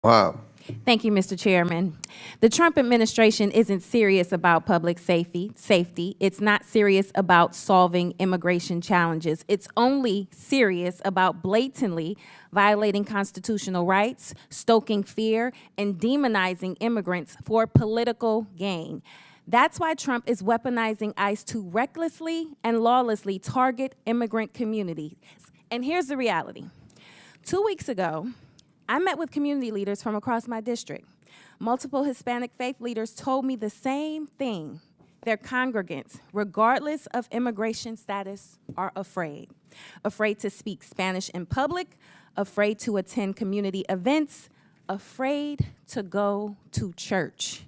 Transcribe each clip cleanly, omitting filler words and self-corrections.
Wow. Thank you, Mr. Chairman. The Trump administration isn't serious about public safety. It's not serious about solving immigration challenges. It's only serious about blatantly violating constitutional rights, stoking fear, and demonizing immigrants for political gain. That's why Trump is weaponizing ICE to recklessly and lawlessly target immigrant communities. And here's the reality. 2 weeks ago, I met with community leaders from across my district. Multiple Hispanic faith leaders told me the same thing. Their congregants, regardless of immigration status, are afraid. Afraid to speak Spanish in public, afraid to attend community events, afraid to go to church.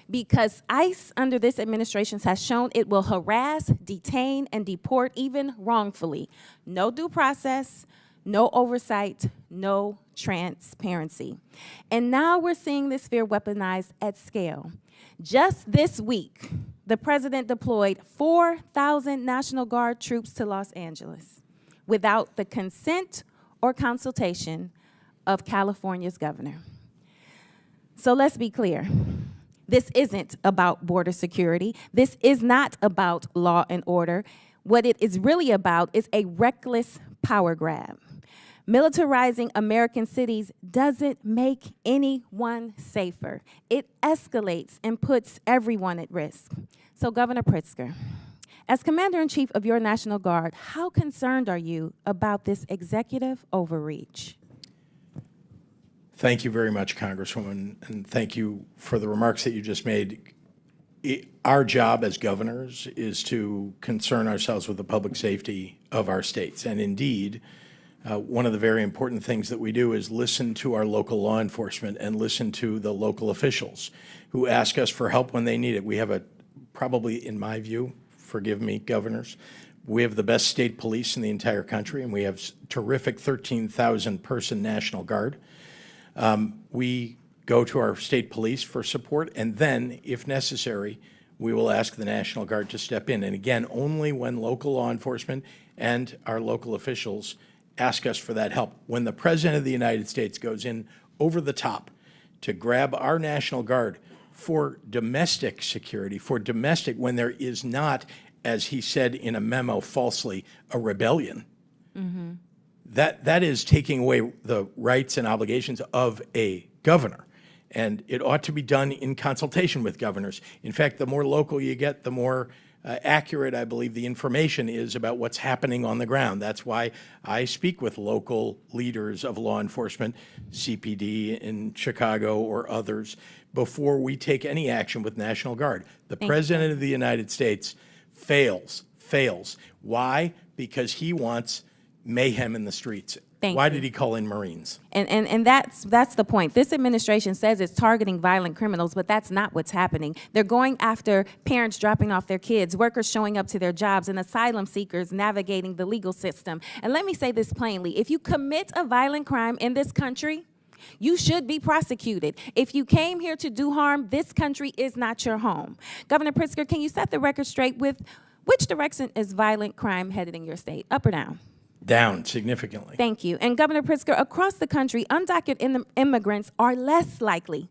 Because ICE under this administration has shown it will harass, detain, and deport even wrongfully. No due process, no oversight, no transparency. And now we're seeing this fear weaponized at scale. Just this week, the president deployed 4,000 National Guard troops to Los Angeles without the consent or consultation of California's governor. So let's be clear. This isn't about border security. This is not about law and order. What it is really about is a reckless power grab. Militarizing American cities doesn't make anyone safer. It escalates and puts everyone at risk. So, Governor Pritzker, as Commander-in-Chief of your National Guard, how concerned are you about this executive overreach? Thank you very much, Congresswoman, and thank you for the remarks that you just made. Our job as governors is to concern ourselves with the public safety of our states, and indeed, one of the very important things that we do is listen to our local law enforcement and listen to the local officials who ask us for help when they need it. We have probably, in my view, forgive me, governors, we have the best state police in the entire country, and we have terrific 13,000 person National Guard. We go to our state police for support, and then, if necessary, we will ask the National Guard to step in. And again, only when local law enforcement and our local officials ask us for that help. When the President of the United States goes in over the top to grab our National Guard for domestic security, when there is not, as he said in a memo falsely, a rebellion, that is taking away the rights and obligations of a governor. And it ought to be done in consultation with governors. In fact, the more local you get, the more accurate, I believe, the information is about what's happening on the ground. That's why I speak with local leaders of law enforcement, CPD in Chicago or others, before we take any action with National Guard. The President of the United States fails. Why? Because he wants mayhem in the streets. Why did he call in Marines? And that's the point. This administration says it's targeting violent criminals, but that's not what's happening. They're going after parents dropping off their kids, workers showing up to their jobs, and asylum seekers navigating the legal system. And let me say this plainly. If you commit a violent crime in this country, you should be prosecuted. If you came here to do harm, this country is not your home. Governor Pritzker, can you set the record straight with which direction is violent crime headed in your state, up or down? Down significantly. Thank you. And Governor Pritzker, across the country, undocumented immigrants are less likely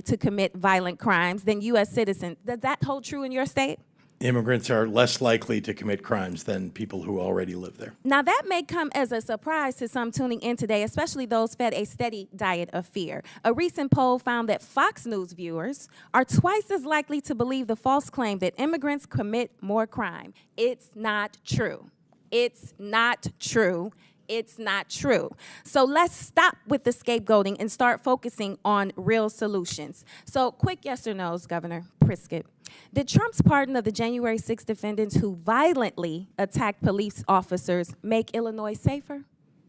to commit violent crimes than U.S. citizens. Does that hold true in your state? Immigrants are less likely to commit crimes than people who already live there. Now, that may come as a surprise to some tuning in today, especially those fed a steady diet of fear. A recent poll found that Fox News viewers are twice as likely to believe the false claim that immigrants commit more crime. It's not true. It's not true. It's not true. So let's stop with the scapegoating and start focusing on real solutions. So quick yes or no's, Governor Pritzker. Did Trump's pardon of the January 6 defendants who violently attacked police officers make Illinois safer?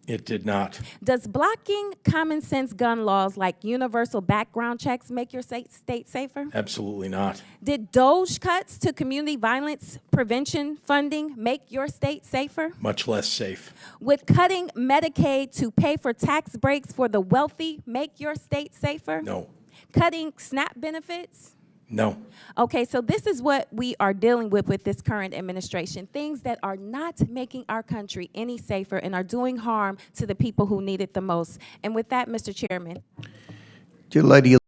It did not. Does blocking common sense gun laws like universal background checks make your state safer? Absolutely not. Did DOGE cuts to community violence prevention funding make your state safer? Much less safe. Would cutting Medicaid to pay for tax breaks for the wealthy make your state safer? No. Cutting SNAP benefits? No. Okay, so this is what we are dealing with this current administration, things that are not making our country any safer and are doing harm to the people who need it the most. And with that, Mr. Chairman. Dear lady.